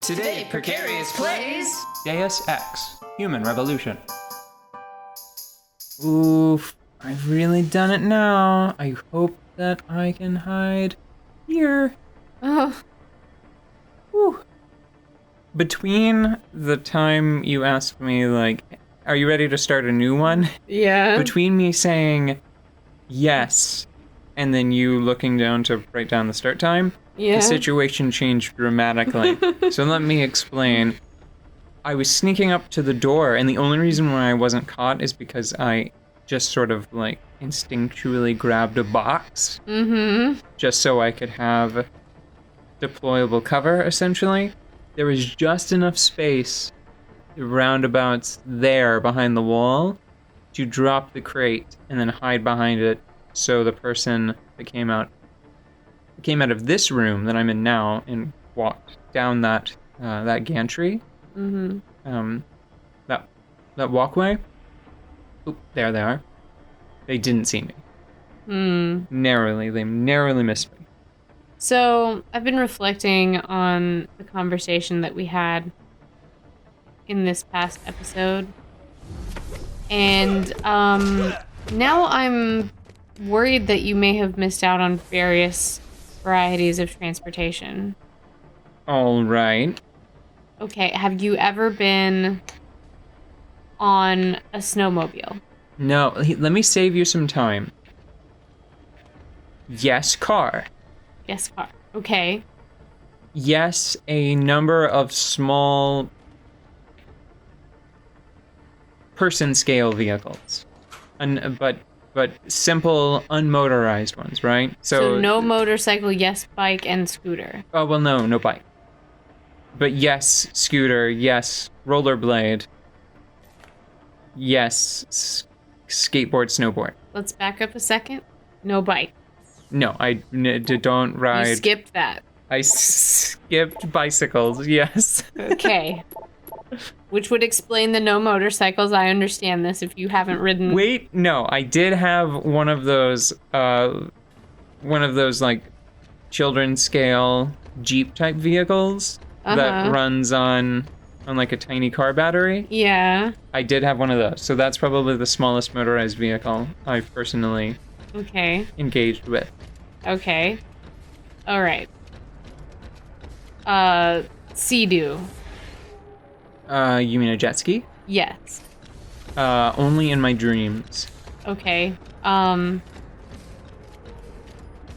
Today, Precarious plays Deus Ex, Human Revolution. Oof, I've really done it now. I hope that I can hide here. Oh. Whew. Between the time you asked me, like, are you ready to start a new one? Yeah. Between me saying yes and then you looking down to write down the start time, Yeah. the situation changed dramatically. So let me explain. I was sneaking up to the door, and the only reason why I wasn't caught is because I just sort of, like, instinctually grabbed a box. Mm-hmm. Just so I could have deployable cover, essentially. There was just enough space roundabouts there behind the wall to drop the crate and then hide behind it, so the person that came out of this room that I'm in now and walked down that gantry, Mm-hmm. that walkway. Oop, there they are. They didn't see me. They narrowly missed me. So I've been reflecting on the conversation that we had in this past episode, and now I'm worried that you may have missed out on various varieties of transportation. All right. Okay, have you ever been on a snowmobile? No, let me save you some time. Yes, car. Yes, car. Okay. Yes, a number of small person scale vehicles. But simple unmotorized ones, right? So no motorcycle, yes, bike, and scooter. Oh, well, no bike. But yes, scooter, yes, rollerblade. Yes, skateboard, snowboard. Let's back up a second. No bike. No, don't ride. You skipped that. I skipped bicycles, yes. Okay. Which would explain the no motorcycles. I understand this if you haven't ridden. Wait, no, I did have one of those like children's scale Jeep type vehicles that runs on like a tiny car battery. Yeah. I did have one of those, so that's probably the smallest motorized vehicle I've personally engaged with. Okay. All right. Sea-Doo. You mean a jet ski? Yes. Only in my dreams. Okay.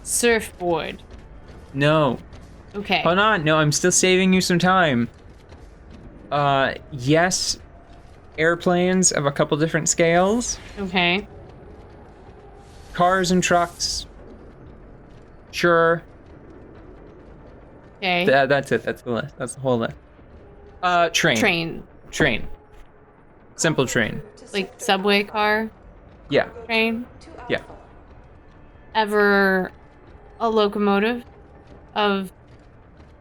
Surfboard. No. Okay. Hold on, no, I'm still saving you some time. Yes, airplanes of a couple different scales. Okay. Cars and trucks. Sure. Okay. That's it, that's the list, that's the whole list. Train. Simple train. Like subway car? Yeah. Train? Yeah. Ever a locomotive of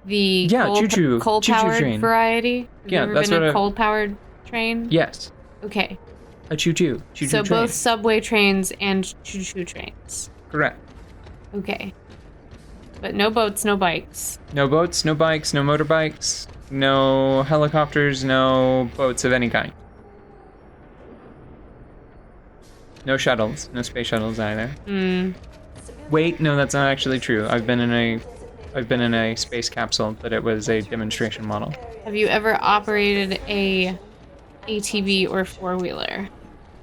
the choo-choo coal-powered train variety? Have Yeah, you ever that's been what a coal-powered train? Yes. Okay. A choo-choo So train. both subway trains and choo-choo trains. Correct. Okay. But no boats, no bikes. No boats, no bikes, no motorbikes, no helicopters, no boats of any kind. No shuttles, no space shuttles either. Wait, no, that's not actually true. I've been in a space capsule, but it was a demonstration model. Have you ever operated a ATV or four-wheeler?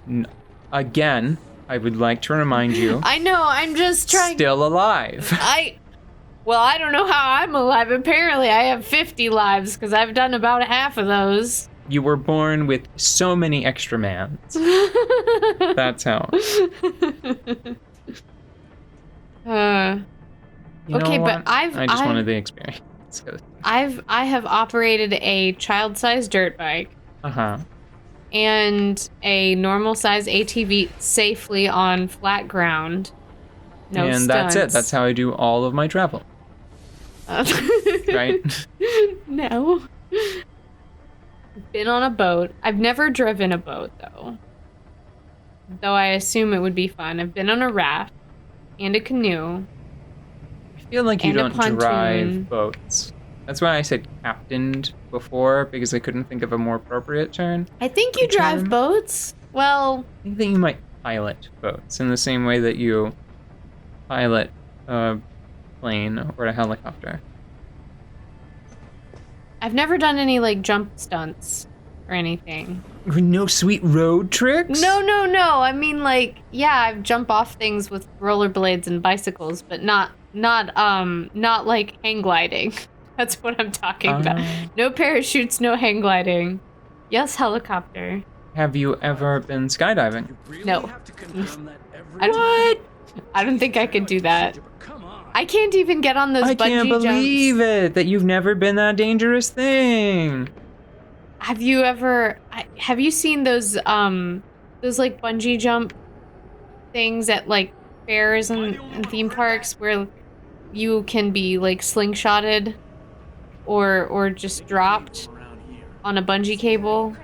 No. Again, I would like to remind you. I know, I'm just trying. Still alive. Well, I don't know how I'm alive. Apparently, I have 50 lives because I've done about half of those. You were born with so many extra mans. That's how. Okay, but I just wanted the experience. I have operated a child-sized dirt bike. And a normal-sized ATV safely on flat ground. No and stunts. that's it. That's how I do all of my travel. Right? No. Been on a boat. I've never driven a boat, though. Though I assume it would be fun. I've been on a raft and a canoe. I feel like you and a don't pontoon. drive boats. That's why I said captained before, because I couldn't think of a more appropriate term. I think you drive boats. Well, I think that you might pilot boats in the same way that you pilot a plane or a helicopter. I've never done any, like, jump stunts or anything. No sweet road tricks? No. I mean, like, yeah, I've jump off things with rollerblades and bicycles, but not like hang gliding. That's what I'm talking about. No parachutes, no hang gliding. Yes, helicopter. Have you ever been skydiving? No. What? I don't think I could do that. I can't even get on those bungee jumps. I can't believe it that you've never been that dangerous thing. Have you seen those like bungee jump things at like fairs and theme parks where you can be like slingshotted or just dropped on a bungee cable?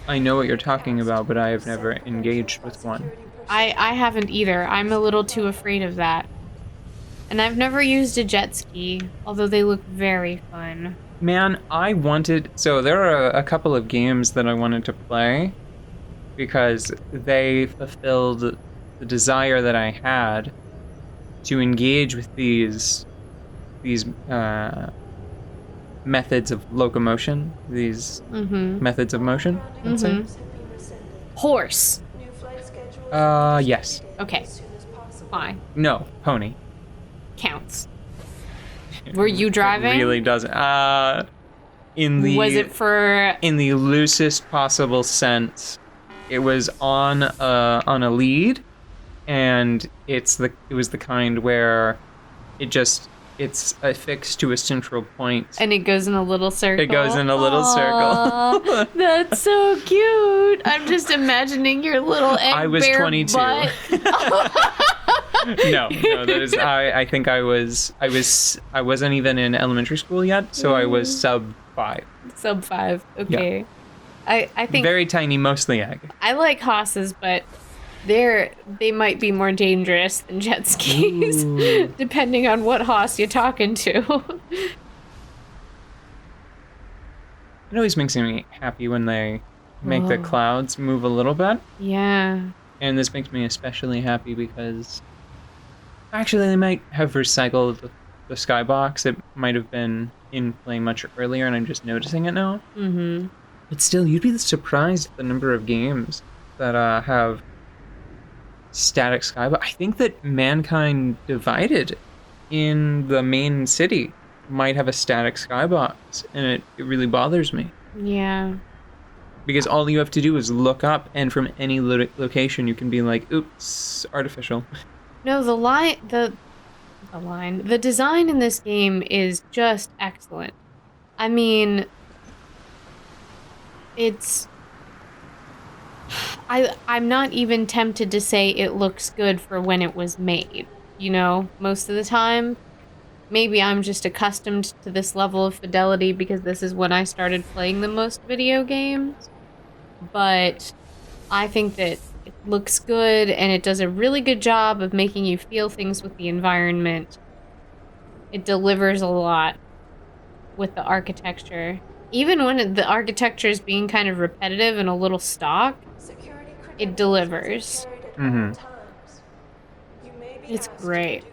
I know what you're talking about, but I have never engaged with one. I haven't either. I'm a little too afraid of that. And I've never used a jet ski, although they look very fun. Man, so there are a couple of games that I wanted to play because they fulfilled the desire that I had to engage with these methods of locomotion, these methods of motion, let's say. Horse. Yes. Okay. Fine. No, pony. Counts. Were you driving? It really doesn't. Was it for... In the loosest possible sense, it was on a lead, and it was the kind where it's affixed to a central point. And it goes in a little circle. It goes in a little circle. That's so cute. I'm just imagining your little egg I was bear 22. butt. No, that is. I wasn't even in elementary school yet, so I was sub 5. Sub 5. Okay. Yeah. I think very tiny, mostly egg. I like hosses, but they might be more dangerous than jet skis, depending on what hoss you're talking to. It always makes me happy when they make the clouds move a little bit. Yeah. And this makes me especially happy because actually they might have recycled the skybox. It might have been in play much earlier and I'm just noticing it now. Mm-hmm. But still, you'd be surprised at the number of games that have static skybox. I think that Mankind Divided in the main city might have a static skybox, and it really bothers me. Yeah. Because all you have to do is look up, and from any location you can be like, oops, artificial. No, the design in this game is just excellent. I mean, I'm not even tempted to say it looks good for when it was made, you know, most of the time. Maybe I'm just accustomed to this level of fidelity because this is when I started playing the most video games. But I think that it looks good and it does a really good job of making you feel things with the environment. It delivers a lot with the architecture. Even when the architecture is being kind of repetitive and a little stock, it delivers. Mm-hmm. It's great.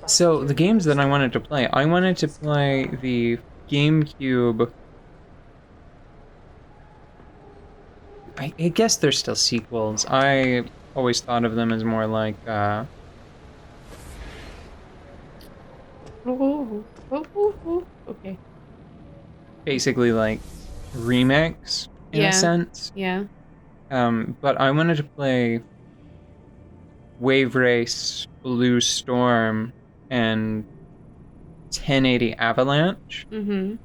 So the games that I wanted to play the GameCube. I guess they're still sequels. I always thought of them as more like Okay. Basically like remakes in a sense. Yeah. But I wanted to play Wave Race, Blue Storm, and 1080 Avalanche. Mm-hmm.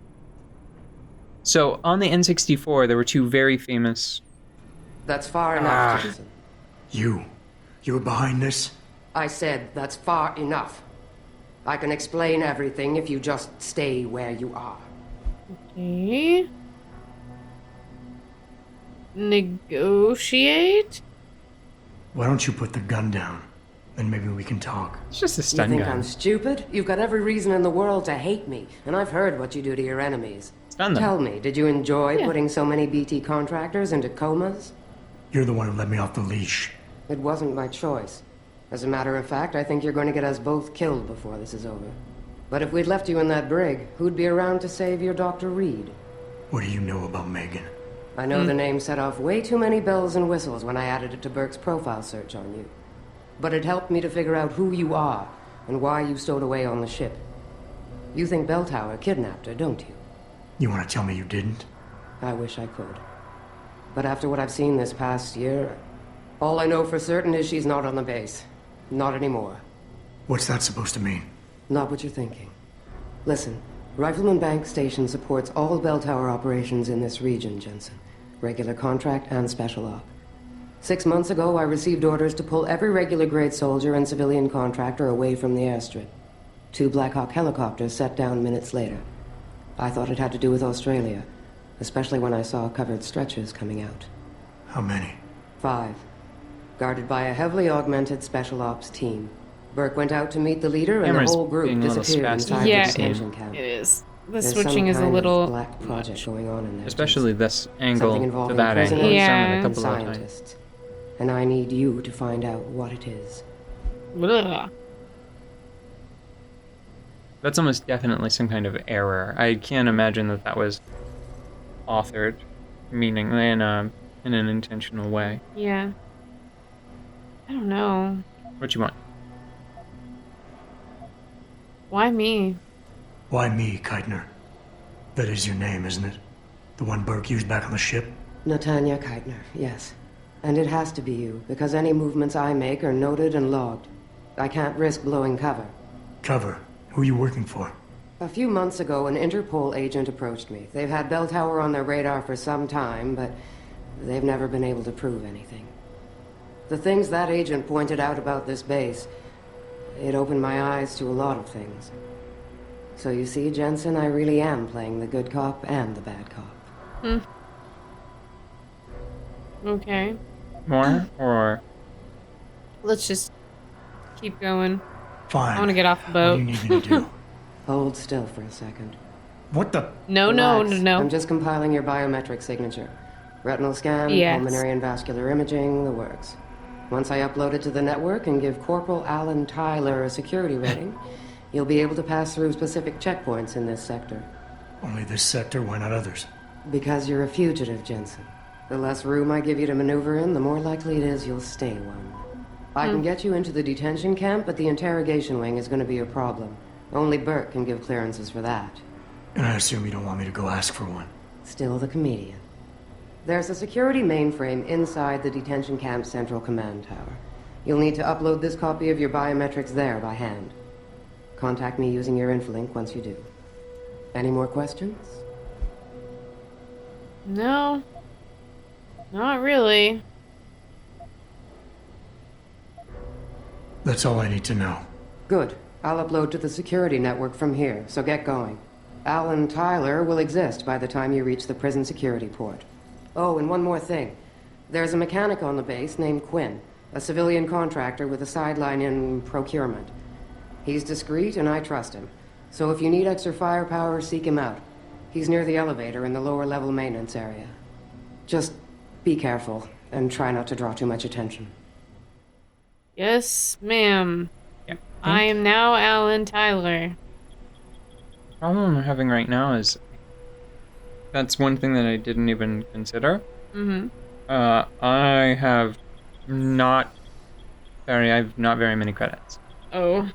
So on the N64, there were two very famous. That's far enough, citizen. You were behind this? I said that's far enough. I can explain everything if you just stay where you are. Okay. Negotiate? Why don't you put the gun down? Then maybe we can talk. It's just a You stun think gun. I'm stupid? You've got every reason in the world to hate me, and I've heard what you do to your enemies. Stun them. Tell me, did you enjoy Yeah. putting so many BT contractors into comas? You're the one who let me off the leash. It wasn't my choice. As a matter of fact, I think you're going to get us both killed before this is over. But if we'd left you in that brig, who'd be around to save your Dr. Reed? What do you know about Megan? I know the name set off way too many bells and whistles when I added it to Burke's profile search on you. But it helped me to figure out who you are and why you stowed away on the ship. You think Bell Tower kidnapped her, don't you? You want to tell me you didn't? I wish I could. But after what I've seen this past year, all I know for certain is she's not on the base. Not anymore. What's that supposed to mean? Not what you're thinking. Listen, Rifleman Bank Station supports all Bell Tower operations in this region, Jensen. Regular contract and special op. 6 months ago, I received orders to pull every regular grade soldier and civilian contractor away from the airstrip. 2 Black Hawk helicopters set down minutes later. I thought it had to do with Australia, especially when I saw covered stretchers coming out. How many? 5. Guarded by a heavily augmented special ops team. Burke went out to meet the leader, and Camera's the whole group being a little disappeared spastic. inside Yeah, the detention camp. It is. The There's switching some is a kind of little black project much. going on in there. Especially Jensen. this angle Something to involving that angle. prisoners It's done it a Yeah. couple of times. Scientists. And I need you to find out what it is. Ugh. That's almost definitely some kind of error. I can't imagine that that was authored, meaning in an intentional way. Yeah. I don't know. What you want? Why me? Why me, Keitner? That is your name, isn't it? The one Burke used back on the ship? Natanya Keitner, yes. And it has to be you, because any movements I make are noted and logged. I can't risk blowing cover. Cover. Who are you working for? A few months ago, an Interpol agent approached me. They've had Bell Tower on their radar for some time, but they've never been able to prove anything. The things that agent pointed out about this base, it opened my eyes to a lot of things. So you see, Jensen, I really am playing the good cop and the bad cop. Okay. More or Let's just keep going. Fine. I want to get off the What boat. do you need me to do? Hold still for a second. What the? No, Relax. no. I'm just compiling your biometric signature. Retinal scan, Yes. pulmonary and vascular imaging, the works. Once I upload it to the network and give Corporal Alan Tyler a security rating, you'll be able to pass through specific checkpoints in this sector. Only this sector, why not others? Because you're a fugitive, Jensen. The less room I give you to maneuver in, the more likely it is you'll stay one. I can get you into the detention camp, but the interrogation wing is going to be a problem. Only Burke can give clearances for that. And I assume you don't want me to go ask for one. Still the comedian. There's a security mainframe inside the detention camp's central command tower. You'll need to upload this copy of your biometrics there by hand. Contact me using your Infolink once you do. Any more questions? No. Not really. That's all I need to know. Good. I'll upload to the security network from here, so get going. Alan Tyler will exist by the time you reach the prison security port. Oh, and one more thing. There's a mechanic on the base named Quinn, a civilian contractor with a sideline in procurement. He's discreet and I trust him. So if you need extra firepower, seek him out. He's near the elevator in the lower level maintenance area. Just be careful and try not to draw too much attention. Yes, ma'am. Yeah. I am now Alan Tyler. problem I'm having right now is that's one thing that I didn't even consider. Mm-hmm. I have not very many credits. Oh.